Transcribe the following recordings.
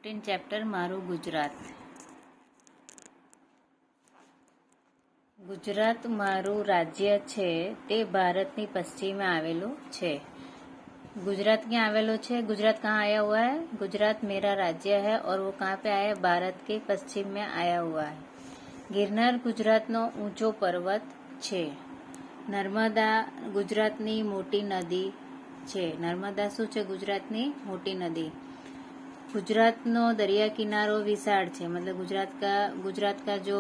15 chapter મારું ગુજરાત. ગુજરાત મારું રાજ્ય છે તે ભારતની પશ્ચિમે આવેલું છે. गुजरात क्या आवेलो छे? गुजरात कहाँ आया हुआ है? गुजरात मेरा राज्य है और वो कहाँ पे आया है? भारत के पश्चिम में आया हुआ है. गिरनार गुजरातनो ऊंचो पर्वत छे. नर्मदा गुजरातनी मोटी नदी छे. नर्मदा શું છે? ગુજરાતની મોટી નદી. गुजरातनो दरिया किनारो विशाल छे. मतलब गुजरात का जो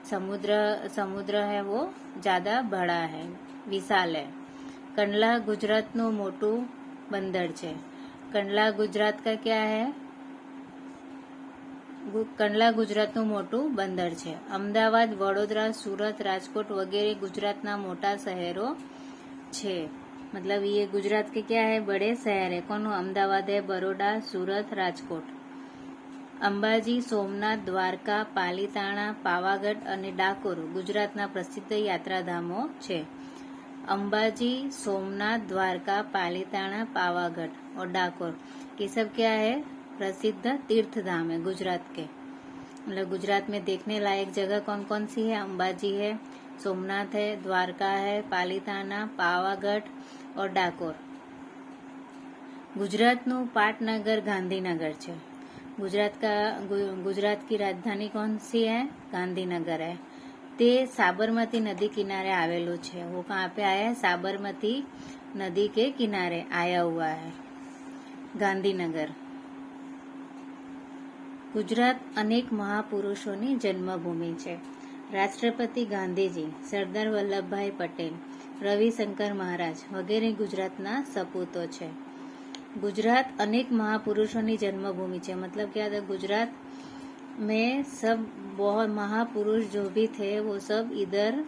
समुद्र है वो ज्यादा बड़ा है, विशाल है. कंडला गुजरातनो मोटू बंदर छे. कंडला गुजरात का क्या है? कंडला गुजरातनु मोटू बंदर छे. अमदावाद, वडोदरा, सूरत, राजकोट वगैरह गुजरातना मोटा शहरों छे. मतलब ये गुजरात के क्या है? बड़े शहर है. कौन? अमदावाद है, बड़ोड़ा, सूरत, राजकोट. अंबाजी, सोमनाथ, द्वारका, पालीताणा, पावागढ़ અને ડાકોર ગુજરાતના પ્રસિદ્ધ યાત્રાધામો છે. अंबाजी, सोमनाथ, द्वारका, पालीताणा, पावागढ़ और डाकोर ये सब क्या है? प्रसिद्ध तीर्थ धाम है गुजरात के. मतलब गुजरात में देखने लायक जगह कौन कौन सी है? अंबाजी है, सोमनाथ है, द्वारका है, पालीताना, पावागढ़ और डाकोर. गुजरातनु पाटनगर गांधीनगर है. गुजरात की राजधानी कौन सी है? गांधीनगर है. ते साबरमती नदी किनारे आवेलो छे. वो कहाँ पे आया है? साबरमती नदी के किनारे आया हुआ है गांधीनगर. गुजरात अनेक महापुरुषोनी जन्मभूमि है. राष्ट्रपति गांधीजी, सरदार वल्लभभाई पटेल, रविशंकर महाराज वगैरह गुजरातना सपूतो छे. गुजरात अनेक महापुरुषोनी जन्मभूमि है. मतलब क्या था? गुजरात में सब बहुत महापुरुष जो भी थे वो सब इधर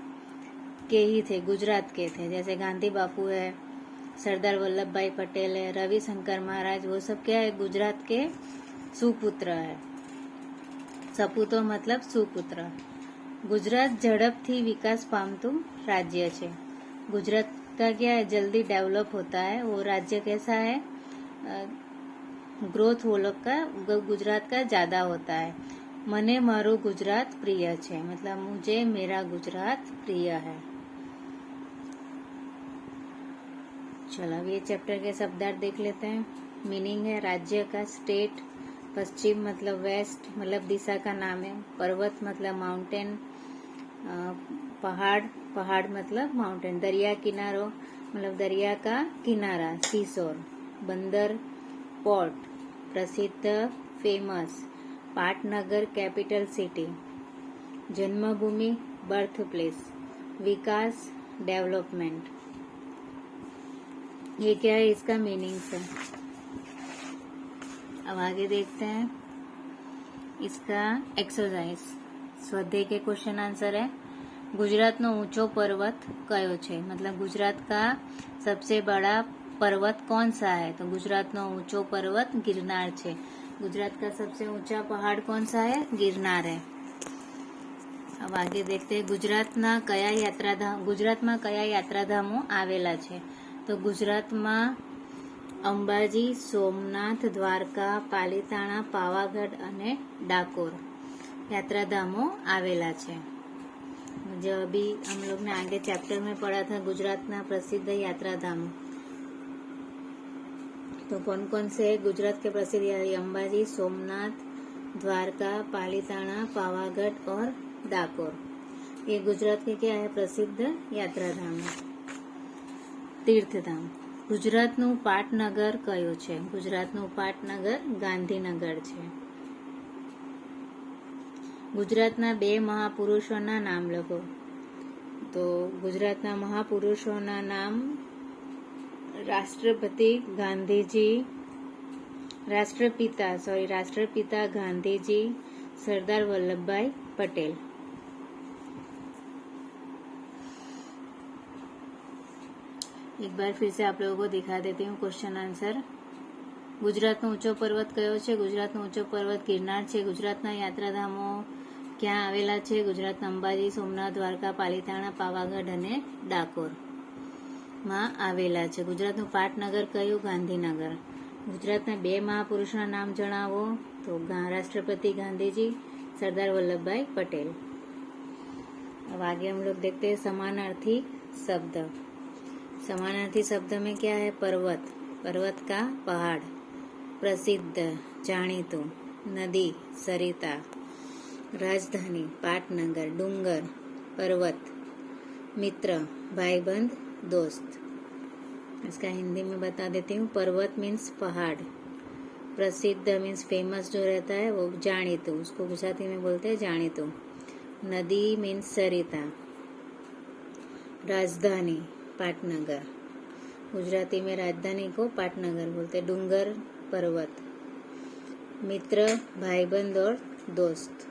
के ही थे, गुजरात के थे. जैसे गांधी बापू है, सरदार वल्लभ भाई पटेल है, रविशंकर महाराज, वो सब क्या है? गुजरात के सुपुत्र है. सपूतो मतलब सुपुत्र. गुजरात झड़पथी विकास पामतु राज्य है. गुजरात का क्या है? जल्दी डेवलप होता है. वो राज्य कैसा है? ग्रोथ वो लोग का गुजरात का ज्यादा होता है. मने मारू गुजरात प्रिय है. मतलब मुझे मेरा गुजरात प्रिय है. चलो अब ये चैप्टर के शब्दार्थ देख लेते हैं. मीनिंग है राज्य का, स्टेट, पश्चिम मतलब वेस्ट, मतलब दिशा का नाम है. पर्वत मतलब माउंटेन, पहाड़ मतलब माउंटेन. दरिया किनारो मतलब दरिया का किनारा, सीशोर. बंदर पोर्ट, प्रसिद्ध फेमस. पाटनगर कैपिटल सिटी. जन्मभूमि बर्थ प्लेस. विकास डेवलपमेंट. ये क्या है? इसका मीनिंग है. अब आगे देखते हैं इसका एक्सरसाइज. स्वाध्याय के क्वेश्चन आंसर है. गुजरात नो ऊंचो पर्वत कयो छे? मतलब गुजरात का सबसे बड़ा पर्वत कौन सा है? तो गुजरात नो ऊंचो पर्वत गिरनार छे. गुजरात का सबसे ऊंचा पहाड़ कौन सा है? गिरनार है. अब आगे देखते हैं गुजरात में कया यात्राधामो आवेला छे? तो गुजरात में अंबाजी, सोमनाथ, द्वारका, पालीताणा, पावागढ़ અને डाकोर यात्राधामो आवेला छे. जो अभी हम लोग ने आगे चैप्टर में पढ़ा था गुजरात ना प्रसिद्ध यात्राधाम, तो कौन कौन से है गुजरात के प्रसिद्ध? अंबाजी, सोमनाथ, द्वारका, पालीताणा, पावागढ़ और डाकोर. ये गुजरात के क्या है? प्रसिद्ध यात्राधाम, तीर्थधाम. गुजरातનું પાટનગર કયું છે? ગુજરાતનું પાટનગર ગાંધીનગર છે. ગુજરાતના બે મહાપુરુષોના નામ લખો. તો ગુજરાતના મહાપુરુષોના નામ राष्ट्रपिता गांधी जी, सरदार वल्लभ भाई पटेल. एक बार फिर से आप लोगों को दिखा देती हूँ क्वेश्चन आंसर. गुजरात नो ऊंचो पर्वत कयो छे? गुजरात नो ऊंचो पर्वत गिरनार छे. गुजरातना यात्राधामो क्यां आवेला छे? गुजरात अंबाजी, सोमनाथ, द्वारका, पालीताणा, पावागढ़ અને ડાકોર માં આવેલા છે. ગુજરાતનું પાટનગર કયું? ગાંધીનગર. ગુજરાતના બે મહાપુરુષોના નામ જણાવો. तो राष्ट्रपति गांधी जी, सरदार वल्लभ भाई पटेल। अब आगे हम लोग देखते हैं समानार्थी शब्द। समानार्थी शब्द में क्या है? पर्वत, पर्वत का पहाड़। प्रसिद्ध, जाણીતું, नदी, सरिता। राजधानी, पाटनगर, डूंगर, पर्वत। मित्र, भाईबंध, दोस्त। इसका हिंदी में बता देती हूँ। पर्वत मीन्स पहाड़, प्रसिद्ध मीन्स फेमस जो रहता है वो जाણીતું, उसको गुजराती में बोलते हैं जाણીતું। नदी मीन्स सरिता। राजधानी, पाटनगर, गुजराती में राजधानी को पाटनगर बोलते हैं। डूंगर, पर्वत। मित्र, भाईबंध और दोस्त।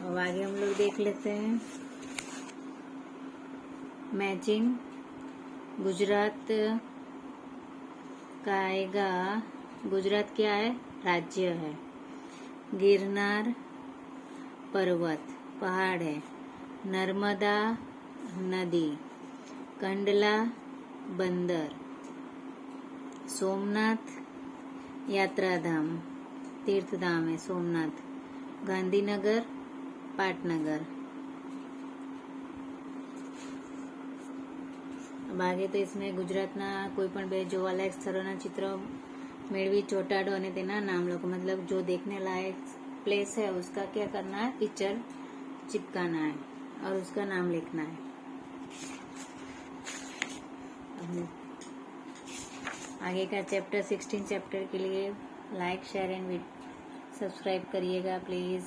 अब आगे हम लोग देख लेते हैं मैचिंग। गुजरात का आएगा, गुजरात क्या है? राज्य है। गिरनार पर्वत, पहाड़ है। नर्मदा नदी। कंडला बंदर। सोमनाथ यात्राधाम, तीर्थधाम है सोमनाथ। गांधीनगर पाटनगर। अब आगे तो इसमें ગુજરાતના કોઈ પણ બે જોવાલાયક સ્થળોના ચિત્ર મેળવી ચોંટાડો અને તેના નામ લખો। मतलब जो देखने लायक प्लेस है उसका क्या करना है? पिक्चर चिपकाना है और उसका नाम लिखना है। आगे का चैप्टर 16 चैप्टर के लिए लाइक, शेयर एंड सब्सक्राइब करिएगा प्लीज।